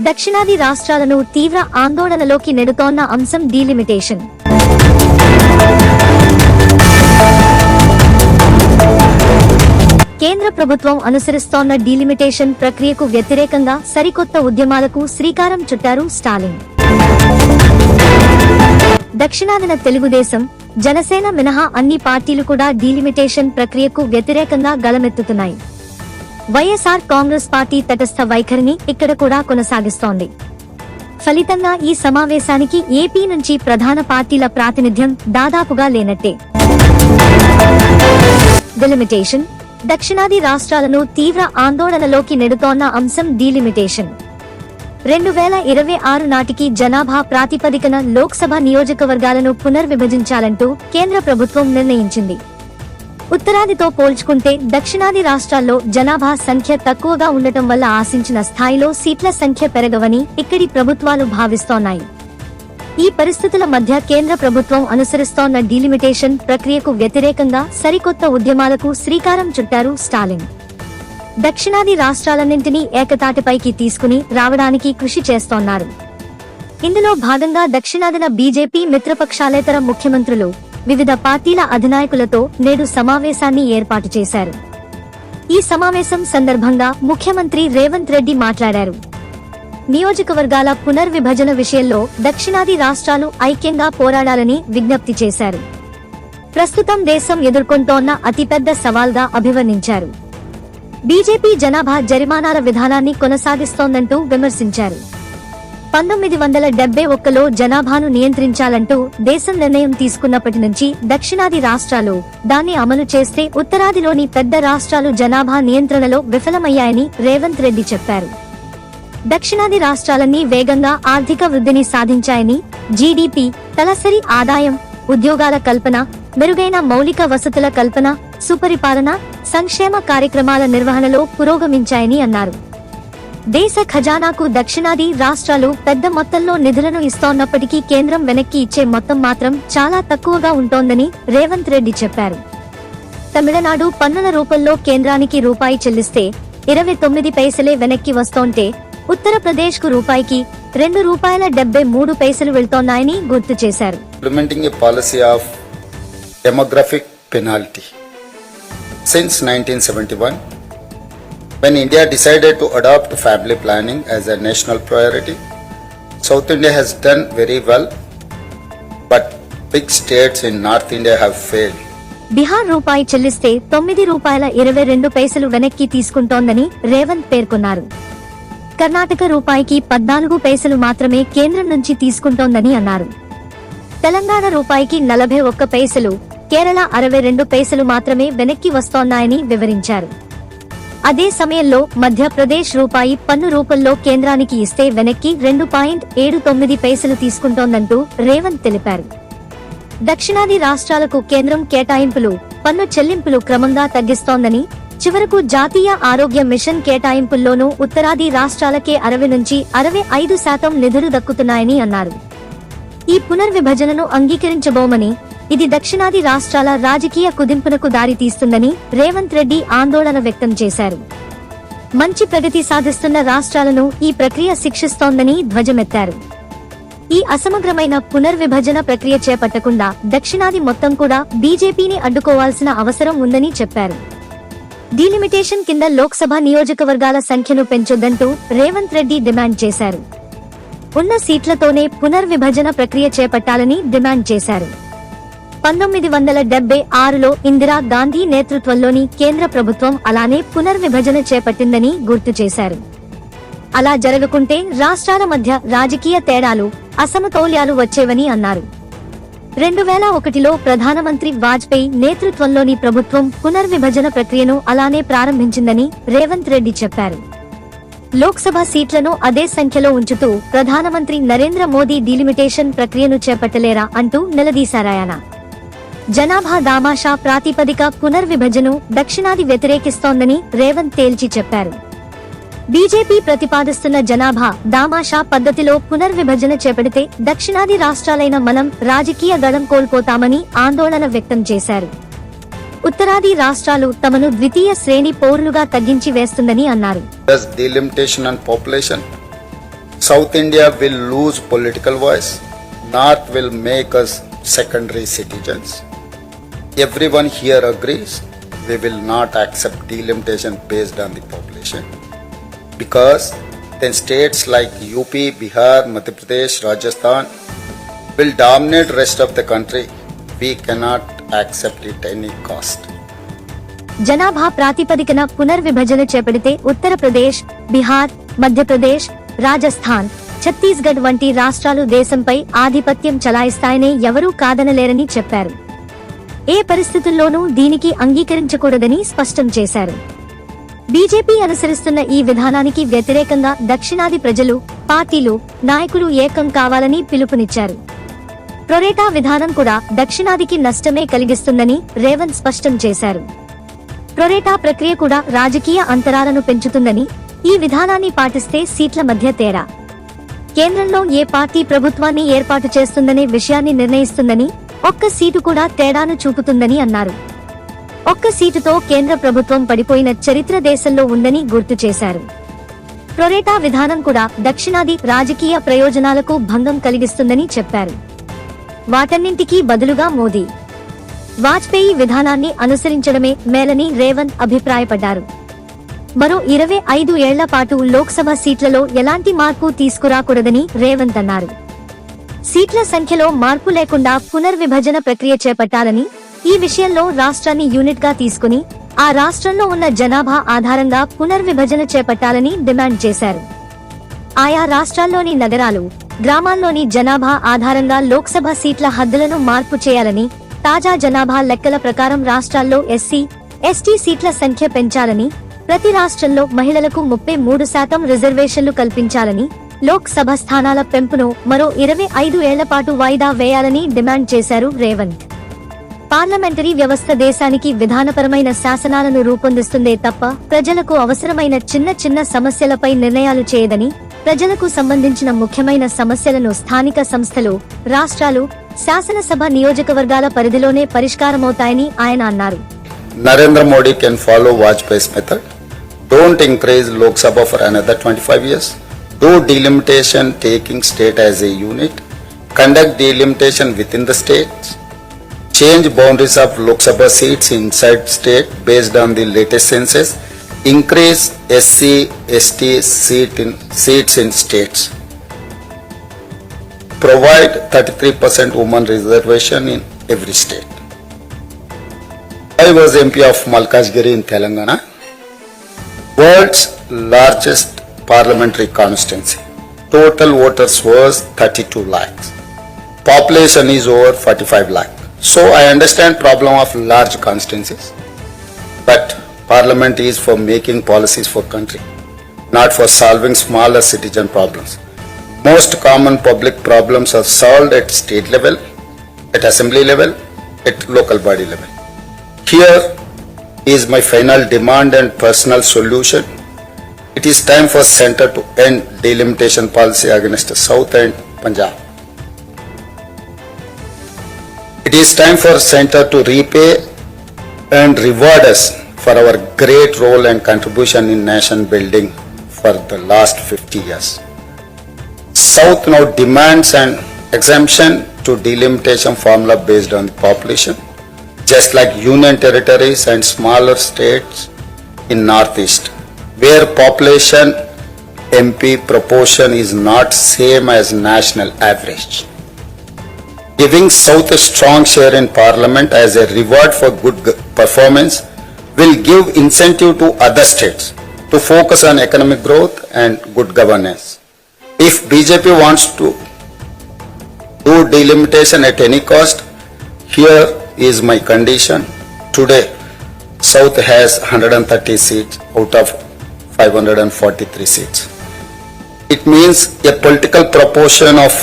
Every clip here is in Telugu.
దక్షిణాది రాష్ట్రాలను తీవ్ర ఆందోళనలోకి నెడుతోన్న అంశం డీలిమిటేషన్. కేంద్ర ప్రభుత్వం అనుసరిస్తోన్న డీలిమిటేషన్ ప్రక్రియకు వ్యతిరేకంగా సరికొత్త ఉద్యమాలకు శ్రీకారం చుట్టారు స్టాలిన్. దక్షిణాదిన తెలుగుదేశం, జనసేన మినహా అన్ని పార్టీలు కూడా డీలిమిటేషన్ ప్రక్రియకు వ్యతిరేకంగా గళమెత్తుతున్నాయి. వైఎస్ఆర్ కాంగ్రెస్ పార్టీ తటస్థ వైఖరిని ఇక్కడ కూడా కొనసాగిస్తోంది. ఫలితంగా ఈ సమావేశానికి ఏపీ నుంచి ప్రధాన పార్టీల ప్రాతినిధ్యం దాదాపుగా లేనట్టే. డీలిమిటేషన్ దక్షిణాది రాష్ట్రాలను తీవ్ర ఆందోళనలోకి నెడుతోన్న అంశం డీలిమిటేషన్. 2026 నాటికి జనాభా ప్రాతిపదికన లోక్సభ నియోజకవర్గాలను పునర్విభజించాలంటూ కేంద్ర ప్రభుత్వం నిర్ణయించింది. ఉత్తరాదితో పోల్చుకుంటే దక్షిణాది రాష్ట్రాల్లో జనాభా సంఖ్య తక్కువగా ఉండటం వల్ల ఆశించిన స్థాయిలో సీట్ల సంఖ్య పెరగవని ఇక్కడి ప్రభుత్వాలు భావిస్తోన్నాయి. ఈ పరిస్థితుల మధ్య కేంద్ర ప్రభుత్వం అనుసరిస్తోన్న డీలిమిటేషన్ ప్రక్రియకు వ్యతిరేకంగా సరికొత్త ఉద్యమాలకు శ్రీకారం చుట్టారు స్టాలిన్. దక్షిణాది రాష్ట్రాలన్నింటినీ ఏకతాటిపైకి తీసుకుని రావడానికి కృషి చేస్తోన్నారు. ఇందులో భాగంగా దక్షిణాదిన బీజేపీ మిత్రపక్షాలేతర ముఖ్యమంత్రులు వివిధ పార్టీల అధినాయకులతో నేడు సమావేశాన్ని ఏర్పాటు చేశారు. ఈ సమావేశం సందర్భంగా ముఖ్యమంత్రి రేవంత్ రెడ్డి మాట్లాడారు. నియోజకవర్గాల పునర్విభజన విషయంలో దక్షిణాది రాష్ట్రాలు ఐక్యంగా పోరాడాలని విజ్ఞప్తి చేశారు. ప్రస్తుతం దేశం ఎదుర్కొంటోన్న అతిపెద్ద సవాల్గా అభివర్ణించారు. బీజేపీ జనాభా జరిమానాల విధానాన్ని కొనసాగిస్తోందంటూ విమర్శించారు. 1971లో జనాభాను నియంత్రించాలంటూ దేశం నిర్ణయం తీసుకున్నప్పటి నుంచి దక్షిణాది రాష్ట్రాలు దాన్ని అమలు చేస్తే ఉత్తరాదిలోని పెద్ద రాష్ట్రాలు జనాభా నియంత్రణలో విఫలమయ్యాయని రేవంత్ రెడ్డి చెప్పారు. దక్షిణాది రాష్ట్రాలన్నీ వేగంగా ఆర్థిక వృద్ధిని సాధించాయని, జీడీపీ, తలసరి ఆదాయం, ఉద్యోగాల కల్పన, మెరుగైన మౌలిక వసతుల కల్పన, సుపరిపాలన, సంక్షేమ కార్యక్రమాల నిర్వహణలో పురోగమించాయని అన్నారు. దేశ ఖజానాకు దక్షిణాది రాష్ట్రాలు పెద్ద మొత్తంలో నిధులను ఇస్తోన్నప్పటికీ కేంద్రం వెనక్కి ఇచ్చే మొత్తం మాత్రం చాలా తక్కువగా ఉంటోందని రేవంత్ రెడ్డి చెప్పారు. తమిళనాడు పన్నుల రూపంలో కేంద్రానికి రూపాయి చెల్లిస్తే 29 పైసలే వెనక్కి వస్తోంటే ఉత్తరప్రదేశ్ కు రూపాయికి ₹2.73 వెళ్తోన్నాయని గుర్తు చేశారు. Implementing a policy of demographic penalty. Since 1971, when India decided to adopt family planning as a national priority, South India has done very well, but big states in North India have failed. Bihar రూపాయి చెల్లిస్తే ₹9.22 వెనక్కి తీసుకుంటోందని రేవంత్ పేర్కొన్నారు. కర్ణాటక రూపాయికి 14 పైసలు మాత్రమే కేంద్రం నుంచి తీసుకుంటోందని అన్నారు. తెలంగాణ రూపాయికి 41 పైసలు, కేరళ 62 పైసలు మాత్రమే వెనక్కి వస్తోన్నాయని వివరించారు. అదే సమయంలో మధ్యప్రదేశ్ రూపాయి పన్ను రూపంలో కేంద్రానికి ఇస్తే వెనక్కి 2.79 తీసుకుంటోందంటూ రేవంత్ తెలిపారు. దక్షిణాది రాష్ట్రాలకు కేంద్రం కేటాయింపులు, పన్ను చెల్లింపులు క్రమంగా తగ్గిస్తోందని, చివరకు జాతీయ ఆరోగ్య మిషన్ కేటాయింపుల్లోనూ ఉత్తరాది రాష్ట్రాలకే 60 నుంచి 65% నిధులు దక్కుతున్నాయని అన్నారు. ఈ పునర్విభజనను అంగీకరించబోమని, ఇది దక్షిణాది రాష్ట్రాల రాజకీయ కుదింపునకు దారితీస్తుందని రేవంత్ రెడ్డి ఆందోళన వ్యక్తం చేశారు. మంచి ప్రగతి సాధిస్తున్న రాష్ట్రాలను ఈ ప్రక్రియ శిక్షిస్తోందని ధ్వజమెత్తారు. ఈ అసమగ్రమైన పునర్విభజన ప్రక్రియ చేపట్టకుండా దక్షిణాది మొత్తం కూడా బీజేపీని అడ్డుకోవాల్సిన అవసరం ఉందని చెప్పారు. డీలిమిటేషన్ కింద లోక్సభ నియోజకవర్గాల సంఖ్యను పెంచొద్దంటూ రేవంత్ రెడ్డి డిమాండ్ చేశారు. ఉన్న సీట్లతోనే పునర్విభజన ప్రక్రియ చేపట్టాలని డిమాండ్ చేశారు. 1976లో ఇందిరా గాంధీ నేతృత్వంలోని కేంద్ర ప్రభుత్వం అలానే పునర్విభజన చేపట్టిందని గుర్తు చేశారు. అలా జరగకుంటే రాష్ట్రాల మధ్య రాజకీయ తేడాలు, అసమతౌల్యాలు వచ్చేవని అన్నారు. 2001లో ప్రధానమంత్రి వాజ్పేయి నేతృత్వంలోని ప్రభుత్వం పునర్విభజన ప్రక్రియను అలానే ప్రారంభించిందని రేవంత్ రెడ్డి చెప్పారు. లోక్సభ సీట్లను అదే సంఖ్యలో ఉంచుతూ ప్రధానమంత్రి నరేంద్ర మోదీ డీలిమిటేషన్ ప్రక్రియను చేపట్టలేరా అంటూ నిలదీశారాయన. జనాభా దామాషా ప్రాతిపదిక పునర్విభజనను దక్షిణాది వ్యతిరేకిస్తోందని రేవంత్ తేల్చి చెప్పారు. బీజేపీ ప్రతిపాదిస్తున్న జనాభా దామాషా పద్ధతిలో పునర్విభజన చేపడితే దక్షిణాది రాష్ట్రాలైన మనం రాజకీయ గళం కోల్పోతామని ఆందోళన వ్యక్తం చేశారు. ఉత్తరాది రాష్ట్రాలు తమను ద్వితీయ శ్రేణి పౌరులుగా తగ్గించి వేస్తుందని అన్నారు. Delimitation and population. South India will lose political voice. North will make us secondary citizens. Everyone here agrees we will not accept delimitation based on the population, because then states like UP, Bihar, Madhya Pradesh, Rajasthan will dominate rest of the country. We cannot accept it at any cost. జనాభా ప్రాతిపదికన పునర్విభజన చేపడితే ఉత్తరప్రదేశ్, బీహార్, మధ్యప్రదేశ్, రాజస్థాన్, ఛత్తీస్గఢ్ వంటి రాష్ట్రాలు దేశంపై ఆధిపత్యం చలాయిస్తాయని ఎవరూ కాదనలేరని చెప్పారు. ఏ పరిస్థితుల్లోనూ దీనికి అంగీకరించకూడదని స్పష్టం చేశారు. బీజేపీ అనుసరిస్తున్న ఈ విధానానికి వ్యతిరేకంగా దక్షిణాది ప్రజలు, పార్టీలు, నాయకులు ఏకం కావాలని పిలుపునిచ్చారు. ప్రొరేటా విధానం కూడా దక్షిణాదికి నష్టమే కలిగిస్తుందని రేవంత్ స్పష్టం చేశారు. ప్రొరేటా ప్రక్రియ కూడా రాజకీయ అంతరాలను పెంచుతుందని, ఈ విధానాన్ని పాటిస్తే సీట్ల మధ్య తేడా కేంద్రంలో ఏ పార్టీ ప్రభుత్వాన్ని ఏర్పాటు చేస్తుందనే విషయాన్ని నిర్ణయిస్తుందని, ఒక్క సీటు కూడా తేడాను చూపుతుందని అన్నారు. ఒక్క సీటుతో కేంద్ర ప్రభుత్వం పడిపోయిన చరిత్ర దేశంలో ఉందని గుర్తు చేశారు. ప్రొరేటా విధానం కూడా దక్షిణాది రాజకీయ ప్రయోజనాలకు భంగం కలిగిస్తుందని చెప్పారు. వాటన్నింటికీ బదులుగా మోదీ, వాజ్పేయి విధానాన్ని అనుసరించడమే మేలని రేవంత్ అభిప్రాయపడ్డారు. మరో 25 ఏళ్ల పాటు లోక్సభ సీట్లలో ఎలాంటి మార్పు తీసుకురాకూడదని రేవంత్ అన్నారు. సీట్ల సంఖ్యలో మార్పు లేకుండా పునర్విభజన ప్రక్రియ చేపట్టాలని, ఈ విషయంలో రాష్ట్రాన్ని యూనిట్ గా తీసుకుని ఆ రాష్ట్రంలో ఉన్న జనాభా ఆధారంగా పునర్విభజన చేపట్టాలని డిమాండ్ చేశారు. ఆయా రాష్ట్రాల్లోని నగరాలు, గ్రామాల్లోని జనాభా ఆధారంగా లోక్సభ సీట్ల హద్దులను మార్పు చేయాలని, తాజా జనాభా లెక్కల ప్రకారం రాష్ట్రాల్లో ఎస్సీ, ఎస్టీ సీట్ల సంఖ్య పెంచాలని, ప్రతి రాష్ట్రంలో మహిళలకు 33% రిజర్వేషన్లు కల్పించాలని, లోక్ సభ స్థానాల పెంపును మరో 25 ఏళ్ల పాటు వాయిదా వేయాలని డిమాండ్ చేశారు రేవంత్. పార్లమెంటరీ వ్యవస్థ దేశానికి విధానపరమైన శాసనాలను రూపొందిస్తుందే తప్ప ప్రజలకు అవసరమైన చిన్న చిన్న సమస్యలపై నిర్ణయాలు చేయదని, ప్రజలకు సంబంధించిన ముఖ్యమైన సమస్యలను స్థానిక సంస్థలు, రాష్ట్రాలు, శాసనసభ నియోజకవర్గాల పరిధిలోనే పరిష్కారమవుతాయని ఆయన అన్నారు. Narendra Modi can follow Vajpayee's method. Don't increase Lok Sabha for another 25 years. Do delimitation taking state as a unit. Conduct delimitation within the states. Change boundaries of Lok Sabha seats inside state based on the latest census. Increase SC, ST seats in states. Provide 33% women reservation in every state. I was MP of Malkajgiri in Telangana, world's largest parliamentary constituency. Total voters was 32 lakhs. Population is over 45 lakh. So I understand problem of large constituencies, but parliament is for making policies for country, not for solving smaller citizen problems. Most common public problems are solved at state level, at assembly level, at local body level. Here is my final demand and personal solution. It is time for Centre to end delimitation policy against South and Punjab. It is time for Centre to repay and reward us for our great role and contribution in nation building for the last 50 years. South now demands an exemption to delimitation formula based on population, just like union territories and smaller states in Northeast, where population MP proportion is not same as national average. Giving South a strong share in Parliament as a reward for good performance will give incentive to other states to focus on economic growth and good governance. If BJP wants to do delimitation at any cost, here is my condition. Today, South has 130 seats out of 543 seats. It means a political proportion of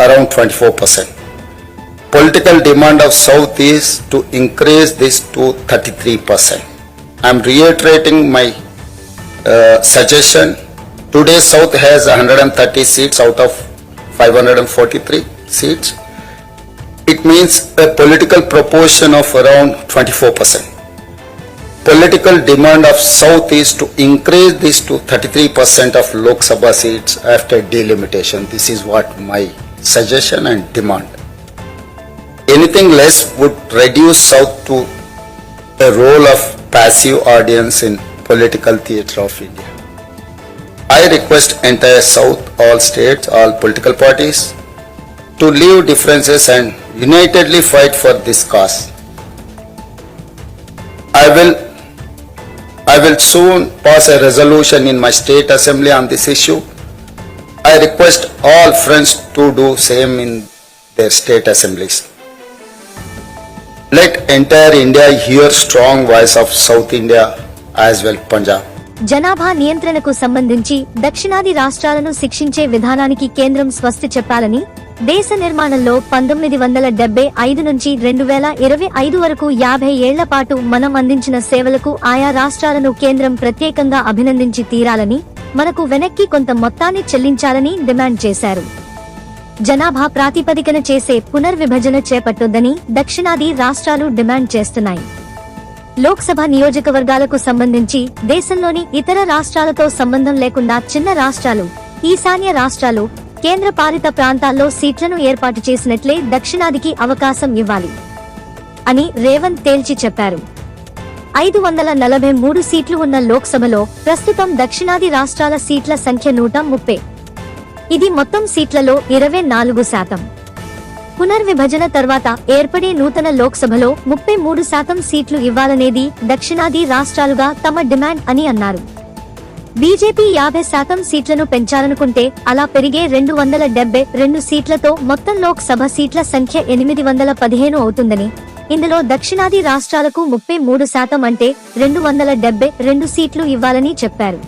around 24%. Political demand of South is to increase this to 33%. I am reiterating my suggestion. Today South has 130 seats out of 543 seats. It means a political proportion of around 24%. political demand of South is to increase this to 33% of Lok Sabha seats after delimitation. This is what my suggestion and demand. Anything less would reduce South to a role of passive audience in political theatre of India. I request entire South, all states, all political parties to leave differences and unitedly fight for this cause. I will soon pass a resolution in my state assembly on this issue. I request all friends to do same in their state assemblies. Let entire India hear strong voice of South India as well Punjab. జనాభా నియంత్రణకు సంబంధించి దక్షిణాది రాష్ట్రాలను శిక్షించే విధానానికి కేంద్రం స్వస్తి చెప్పాలని, దేశ నిర్మాణంలో 1975 నుంచి 2025 వరకు 50 ఏళ్ల పాటు మనం అందించిన సేవలకు ఆయా రాష్ట్రాలను కేంద్రం ప్రత్యేకంగా అభినందించి తీరాలని, మనకు వెనక్కి కొంత మొత్తాన్ని చెల్లించాలని డిమాండ్ చేశారు. జనాభా ప్రాతిపదికన చేసే పునర్విభజన చేపట్టొద్దని దక్షిణాది రాష్ట్రాలు డిమాండ్ చేస్తున్నాయి. లోక్సభ నియోజకవర్గాలకు సంబంధించి దేశంలోని ఇతర రాష్ట్రాలతో సంబంధం లేకుండా చిన్న రాష్ట్రాలు, ఈశాన్య రాష్ట్రాలు, కేంద్ర పాలిత ప్రాంతాల్లో సీట్లను ఏర్పాటు చేసినట్లే దక్షిణాదికి అవకాశం ఇవ్వాలి అని రేవంత్ తేల్చి చెప్పారు. 543 సీట్లు ఉన్న లోక్సభలో ప్రస్తుతం దక్షిణాది రాష్ట్రాల సీట్ల సంఖ్య 130. ఇది మొత్తం సీట్లలో 24%. పునర్విభజన తర్వాత ఏర్పడే నూతన లోక్సభలో 33% సీట్లు ఇవ్వాలనేది దక్షిణాది రాష్ట్రాలుగా తమ డిమాండ్ అని అన్నారు. బీజేపీ 50% సీట్లను పెంచాలనుకుంటే అలా పెరిగే 272 సీట్లతో మొత్తం లోక్ సభ సీట్ల సంఖ్య 815 అవుతుందని, ఇందులో దక్షిణాది రాష్ట్రాలకు 33% అంటే 272 సీట్లు ఇవ్వాలని చెప్పారు.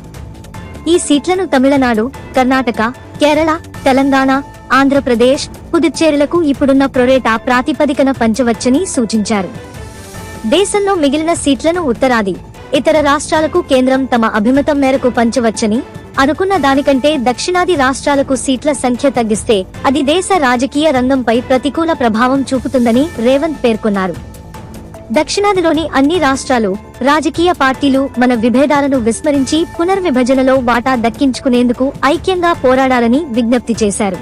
ఈ సీట్లను తమిళనాడు, కర్ణాటక, కేరళ, తెలంగాణ, ఆంధ్రప్రదేశ్, పుదుచ్చేరిలకు ఇప్పుడున్న ప్రొరేటా ప్రాతిపదికన పంచవచ్చని సూచించారు. దేశంలో మిగిలిన సీట్లను ఉత్తరాది, ఇతర రాష్ట్రాలకు కేంద్రం తమ అభిమతం మేరకు పంచవచ్చని, అనుకున్న దానికంటే దక్షిణాది రాష్ట్రాలకు సీట్ల సంఖ్య తగ్గిస్తే అది దేశ రాజకీయ రంగంపై ప్రతికూల ప్రభావం చూపుతుందని రేవంత్ పేర్కొన్నారు. దక్షిణాదిలోని అన్ని రాష్ట్రాలు, రాజకీయ పార్టీలు మన విభేదాలను విస్మరించి పునర్విభజనలో వాటా దక్కించుకునేందుకు ఐక్యంగా పోరాడాలని విజ్ఞప్తి చేశారు.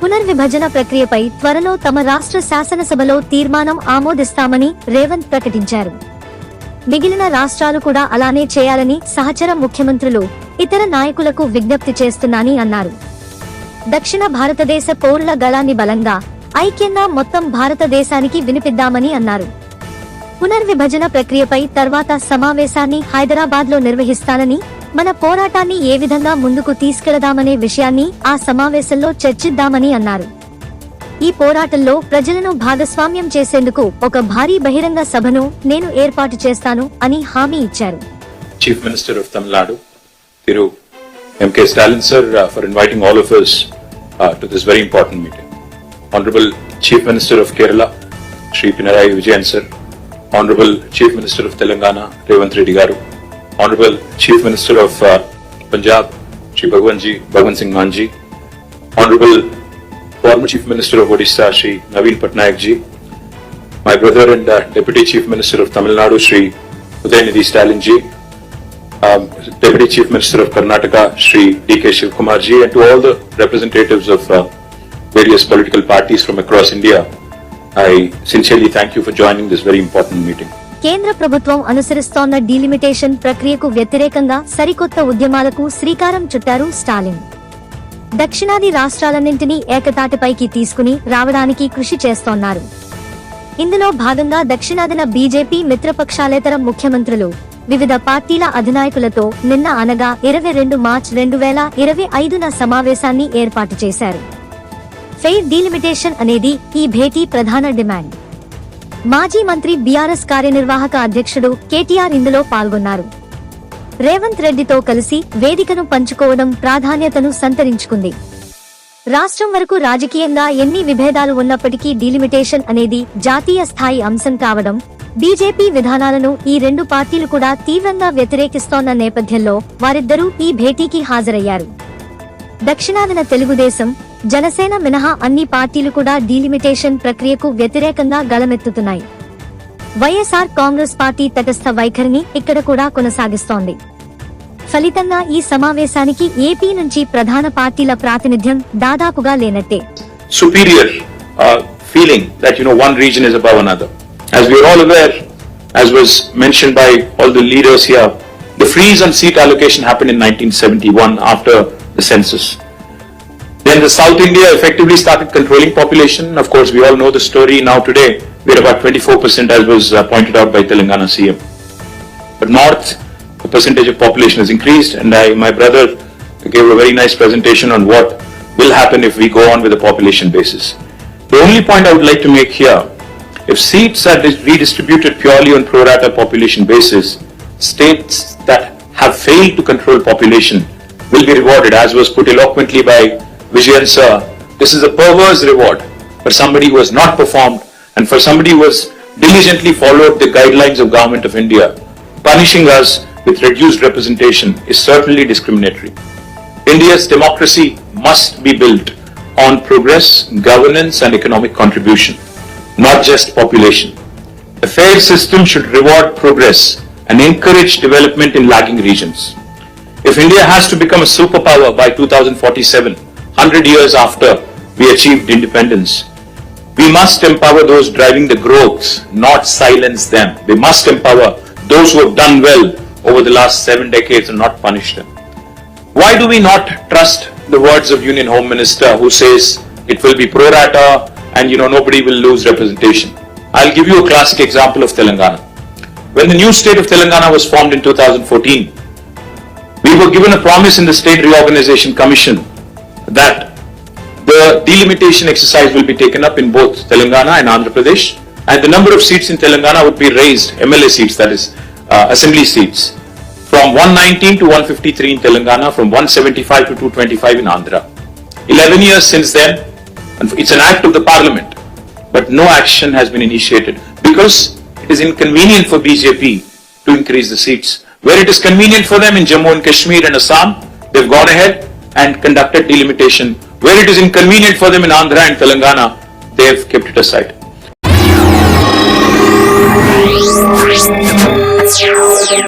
పునర్విభజన ప్రక్రియపై త్వరలో తమ రాష్ట్ర శాసనసభలో తీర్మానం ఆమోదిస్తామని రేవంత్ ప్రకటించారు. మిగిలిన రాష్ట్రాలు కూడా అలానే చేయాలని సహచర ముఖ్యమంత్రులు, ఇతర నాయకులకు విజ్ఞప్తి చేస్తున్నానని అన్నారు. దక్షిణ భారతదేశ పౌరుల గళాన్ని బలంగా, ఐక్యంగా మొత్తం భారతదేశానికి వినిపిద్దామని అన్నారు. పునర్విభజన ప్రక్రియపై తర్వాత సమావేశాన్ని హైదరాబాద్లో నిర్వహిస్తానని, మన పోరాటాన్ని ఏ విధంగా ముందుకు తీసుకెళదామనే విషయాన్ని ఆ సమావేశంలో చర్చిద్దామని అన్నారు. ఈ పోరాటంలో ప్రజలను భాగస్వామ్యం చేసేందుకు ఒక భారీ బహిరంగ సభను నేను ఏర్పాటు చేస్తాను అని హామీ ఇచ్చారు. Chief Minister of Tamil Nadu, Thiru M.K. Stalin sir, for inviting all of us to this very important meeting. Honorable Chief Minister of Kerala, Shri Pinarayi Vijayan sir. Honorable Chief Minister of Telangana, Revanth Reddy garu. Honorable Chief Minister of Punjab, Shri Bhagwan Singh Manji. Honorable former Chief Minister of Odisha, Shri Naveen Patnaik ji. My brother and Deputy Chief Minister of Tamil Nadu, Shri Udayanidhi Stalin ji. Deputy Chief Minister of Karnataka, Shri D.K. Shivkumar ji, and to all the representatives of various political parties from across India, I sincerely thank you for joining this very important meeting. కేంద్ర ప్రభుత్వం అనుసరిస్తోన్న డీలిమిటేషన్ ప్రక్రియకు వ్యతిరేకంగా సరికొత్త ఉద్యమాలకు శ్రీకారం చుట్టారు స్టాలిన్. దక్షిణాది రాష్ట్రాలన్నింటినీ ఏకతాటిపైకి తీసుకుని రావడానికి కృషి చేస్తోన్నారు. ఇందులో భాగంగా దక్షిణాదిన బీజేపీ మిత్రపక్షాలేతర ముఖ్యమంత్రులు వివిధ పార్టీల అధినాయకులతో నిన్న అనగా 22 మార్చి 2025న సమావేశాన్ని ఏర్పాటు చేశారు. ఫెయిర్ డీలిమిటేషన్ అనేది ఈ భేటీ ప్రధాన డిమాండ్. మాజీ మంత్రి బీఆర్ఎస్ కార్యనిర్వాహక అధ్యక్షుడు కేటీఆర్ ఇందులో పాల్గొన్నారు. రేవంత్ రెడ్డితో కలిసి వేదికను పంచుకోవడం ప్రాధాన్యతను సంతరించుకుంది. రాష్ట్రం వరకు రాజకీయంగా ఎన్ని విభేదాలు ఉన్నప్పటికీ డీలిమిటేషన్ అనేది జాతీయ స్థాయి అంశం కావడం, బీజేపీ విధానాలను ఈ రెండు పార్టీలు కూడా తీవ్రంగా వ్యతిరేకిస్తోన్న నేపథ్యంలో వారిద్దరూ ఈ భేటీకి హాజరయ్యారు. దక్షిణాదిన తెలుగుదేశం, జనసేన మినహా అన్ని పార్టీలు కూడా డీలిమిటేషన్ ప్రక్రియకు వ్యతిరేకంగా గళమెత్తుతున్నాయి. వైఎస్ఆర్ కాంగ్రెస్ పార్టీ తటస్థ వైఖరిని ఇక్కడ కూడా కొనసాగిస్తోంది. ఫలితంగా ఈ సమావేశానికి ఏపీ నుంచి ప్రధాన పార్టీల ప్రాతినిధ్యం దాదాపుగా లేనట్టే. Superior feeling that one region is above another. As we are all aware, as was mentioned by all the leaders here, the freeze on seat allocation happened in 1971 after the census. Then the South India effectively started controlling population. Of course, we all know the story. Now today, we are about 24%, as was pointed out by Telangana CM. But North, the percentage of population has increased, and my brother gave a very nice presentation on what will happen if we go on with the population basis. The only point I would like to make here, if seats are redistributed purely on pro rata population basis, states that have failed to control population will be rewarded, as was put eloquently by Vijayan sir. This is a perverse reward for somebody who has not performed and for somebody who has diligently followed the guidelines of Government of India. Punishing us with reduced representation is certainly discriminatory. India's democracy must be built on progress, governance and economic contribution, not just population. A fair system should reward progress and encourage development in lagging regions. If India has to become a superpower by 2047, 100 years after we achieved independence, we must empower those driving the growth, not silence them. We must empower those who have done well over the last 7 decades and not punish them. Why do we not trust the words of Union Home Minister who says it will be pro rata and nobody will lose representation? I'll give you a classic example of Telangana. When the new state of Telangana was formed in 2014, we were given a promise in the State Reorganization Commission that the delimitation exercise will be taken up in both Telangana and Andhra Pradesh, and the number of seats in Telangana would be raised, MLA seats, that is, assembly seats, from 119 to 153 in Telangana, from 175 to 225 in Andhra. 11 years since then, and it's an act of the parliament, but no action has been initiated because it is inconvenient for BJP to increase the seats. Where it is convenient for them in Jammu and Kashmir and Assam, they've gone ahead and conducted delimitation. Where it is inconvenient for them in Andhra and Telangana, they've kept it aside.